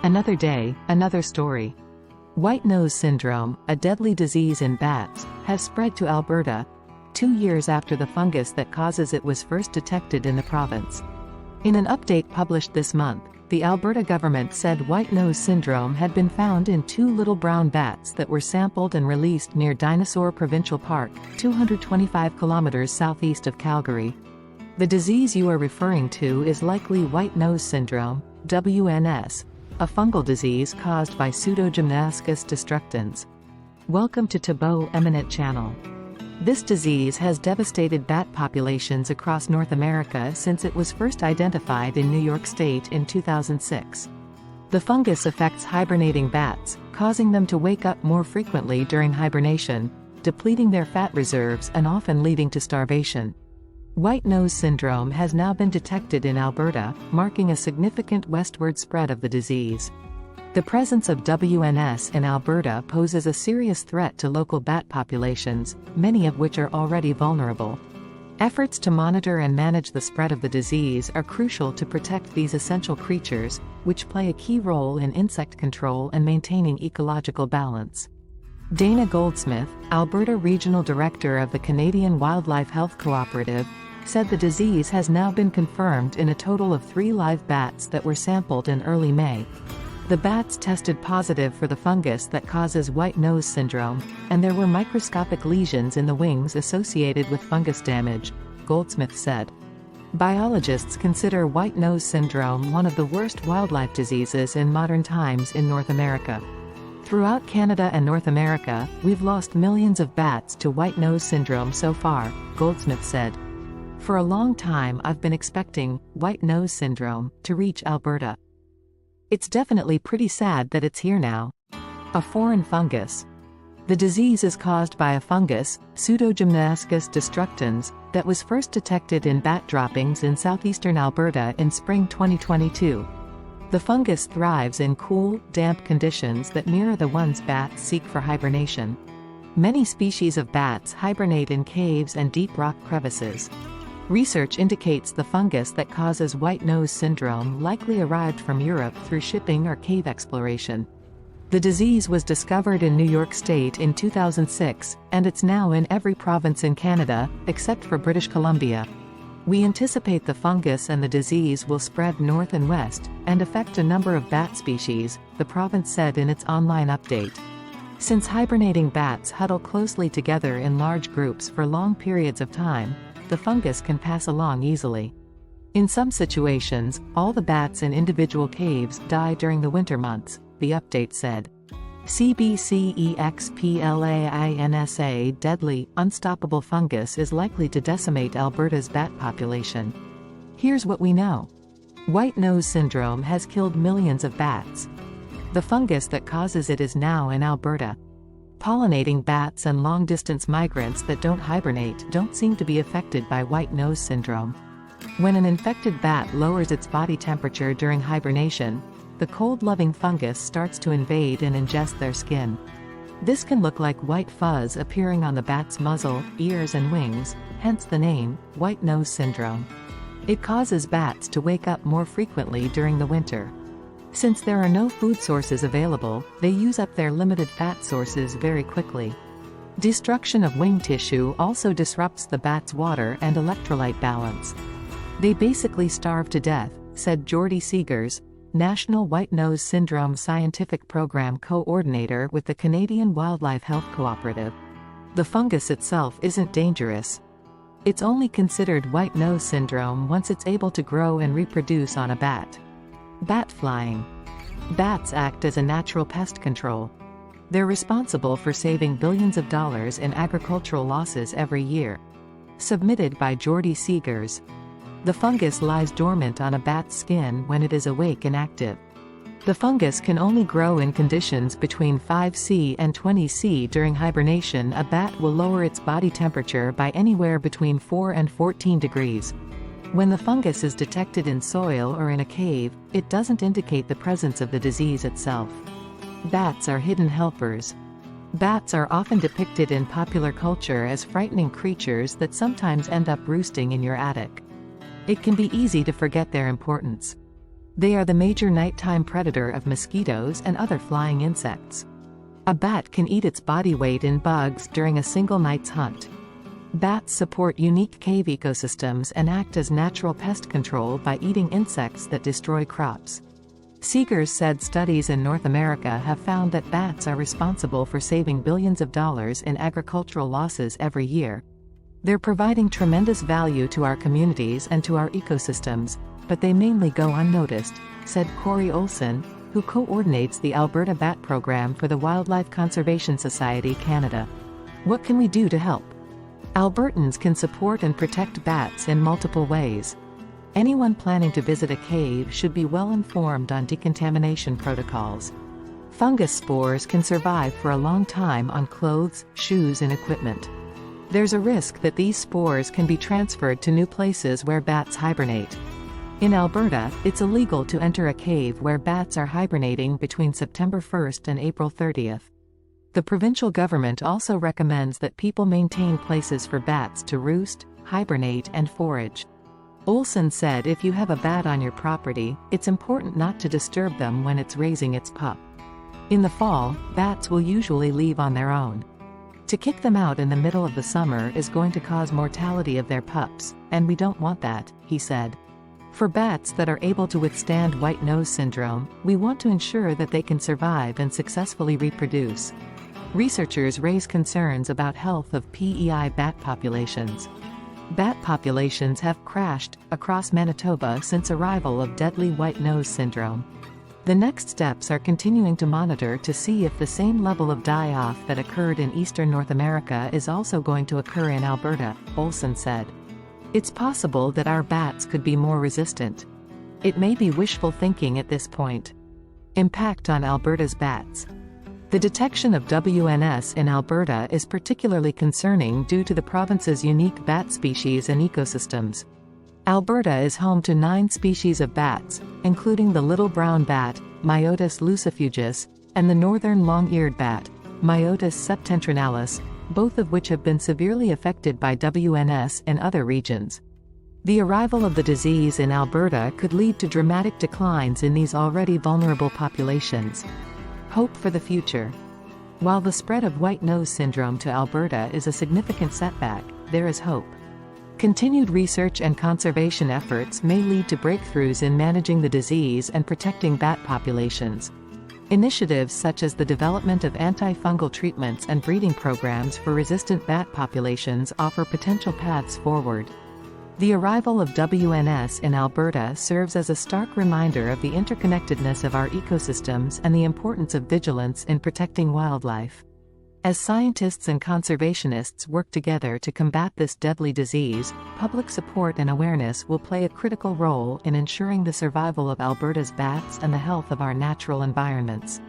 Another day, another story. White nose syndrome, a deadly disease in bats, has spread to Alberta, 2 years after the fungus that causes it was first detected in the province. In an update published this month, the Alberta government said white nose syndrome had been found in 2 little brown bats that were sampled and released near Dinosaur Provincial Park, 225 kilometers southeast of Calgary. The disease you are referring to is likely white nose syndrome, WNS, a fungal disease caused by Pseudogymnoascus destructans. Welcome to Tabo Eminent Channel. This disease has devastated bat populations across North America since it was first identified in New York State in 2006. The fungus affects hibernating bats, causing them to wake up more frequently during hibernation, depleting their fat reserves and often leading to starvation. White nose syndrome has now been detected in Alberta, marking a significant westward spread of the disease. The presence of WNS in Alberta poses a serious threat to local bat populations, many of which are already vulnerable. Efforts to monitor and manage the spread of the disease are crucial to protect these essential creatures, which play a key role in insect control and maintaining ecological balance. Dana Goldsmith, Alberta Regional Director of the Canadian Wildlife Health Cooperative, said the disease has now been confirmed in a total of 3 live bats that were sampled in early May. The bats tested positive for the fungus that causes white nose syndrome, and there were microscopic lesions in the wings associated with fungus damage, Goldsmith said. Biologists consider white nose syndrome one of the worst wildlife diseases in modern times in North America. Throughout Canada and North America, we've lost millions of bats to white nose syndrome so far, Goldsmith said. For a long time I've been expecting white nose syndrome to reach Alberta. It's definitely pretty sad that it's here now. A foreign fungus. The disease is caused by a fungus, Pseudogymnoascus destructans, that was first detected in bat droppings in southeastern Alberta in spring 2022. The fungus thrives in cool, damp conditions that mirror the ones bats seek for hibernation. Many species of bats hibernate in caves and deep rock crevices. Research indicates the fungus that causes white nose syndrome likely arrived from Europe through shipping or cave exploration. The disease was discovered in New York State in 2006, and it's now in every province in Canada, except for British Columbia. We anticipate the fungus and the disease will spread north and west, and affect a number of bat species, the province said in its online update. Since hibernating bats huddle closely together in large groups for long periods of time, the fungus can pass along easily. In some situations, all the bats in individual caves die during the winter months, the update said. CBCEXPLAINSA deadly, unstoppable fungus is likely to decimate Alberta's bat population. Here's what we know. White nose syndrome has killed millions of bats. The fungus that causes it is now in Alberta. Pollinating bats and long-distance migrants that don't hibernate don't seem to be affected by white nose syndrome. When an infected bat lowers its body temperature during hibernation, the cold-loving fungus starts to invade and ingest their skin. This can look like white fuzz appearing on the bat's muzzle, ears and wings, hence the name, white nose syndrome. It causes bats to wake up more frequently during the winter. Since there are no food sources available, they use up their limited fat sources very quickly. Destruction of wing tissue also disrupts the bat's water and electrolyte balance. They basically starve to death, said Jordy Seegers, National White Nose Syndrome Scientific Program Coordinator with the Canadian Wildlife Health Cooperative. The fungus itself isn't dangerous. It's only considered white nose syndrome once it's able to grow and reproduce on a bat. Bat flying. Bats act as a natural pest control. They're responsible for saving billions of dollars in agricultural losses every year. Submitted by Jordy Seegers. The fungus lies dormant on a bat's skin when it is awake and active. The fungus can only grow in conditions between 5°C and 20°C. During hibernation, a bat will lower its body temperature by anywhere between 4 and 14 degrees. When the fungus is detected in soil or in a cave, it doesn't indicate the presence of the disease itself. Bats are hidden helpers. Bats are often depicted in popular culture as frightening creatures that sometimes end up roosting in your attic. It can be easy to forget their importance. They are the major nighttime predator of mosquitoes and other flying insects. A bat can eat its body weight in bugs during a single night's hunt. Bats support unique cave ecosystems and act as natural pest control by eating insects that destroy crops. Seegers said studies in North America have found that bats are responsible for saving billions of dollars in agricultural losses every year. They're providing tremendous value to our communities and to our ecosystems, but they mainly go unnoticed, said Corey Olson, who coordinates the Alberta Bat Program for the Wildlife Conservation Society Canada. What can we do to help? Albertans can support and protect bats in multiple ways. Anyone planning to visit a cave should be well informed on decontamination protocols. Fungus spores can survive for a long time on clothes, shoes and equipment. There's a risk that these spores can be transferred to new places where bats hibernate. In Alberta, it's illegal to enter a cave where bats are hibernating between September 1st and April 30th. The provincial government also recommends that people maintain places for bats to roost, hibernate and forage. Olson said if you have a bat on your property, it's important not to disturb them when it's raising its pup. In the fall, bats will usually leave on their own. To kick them out in the middle of the summer is going to cause mortality of their pups, and we don't want that, he said. For bats that are able to withstand white nose syndrome, we want to ensure that they can survive and successfully reproduce. Researchers raise concerns about health of PEI bat populations. Bat populations have crashed across Manitoba since arrival of deadly white nose syndrome. The next steps are continuing to monitor to see if the same level of die-off that occurred in eastern North America is also going to occur in Alberta, Olson said. It's possible that our bats could be more resistant. It may be wishful thinking at this point. Impact on Alberta's bats. The detection of WNS in Alberta is particularly concerning due to the province's unique bat species and ecosystems. Alberta is home to 9 species of bats, including the little brown bat, Myotis lucifugus, and the northern long-eared bat, Myotis septentrionalis, both of which have been severely affected by WNS in other regions. The arrival of the disease in Alberta could lead to dramatic declines in these already vulnerable populations. Hope for the future. While the spread of white nose syndrome to Alberta is a significant setback, there is hope. Continued research and conservation efforts may lead to breakthroughs in managing the disease and protecting bat populations. Initiatives such as the development of anti-fungal treatments and breeding programs for resistant bat populations offer potential paths forward. The arrival of WNS in Alberta serves as a stark reminder of the interconnectedness of our ecosystems and the importance of vigilance in protecting wildlife. As scientists and conservationists work together to combat this deadly disease, public support and awareness will play a critical role in ensuring the survival of Alberta's bats and the health of our natural environments.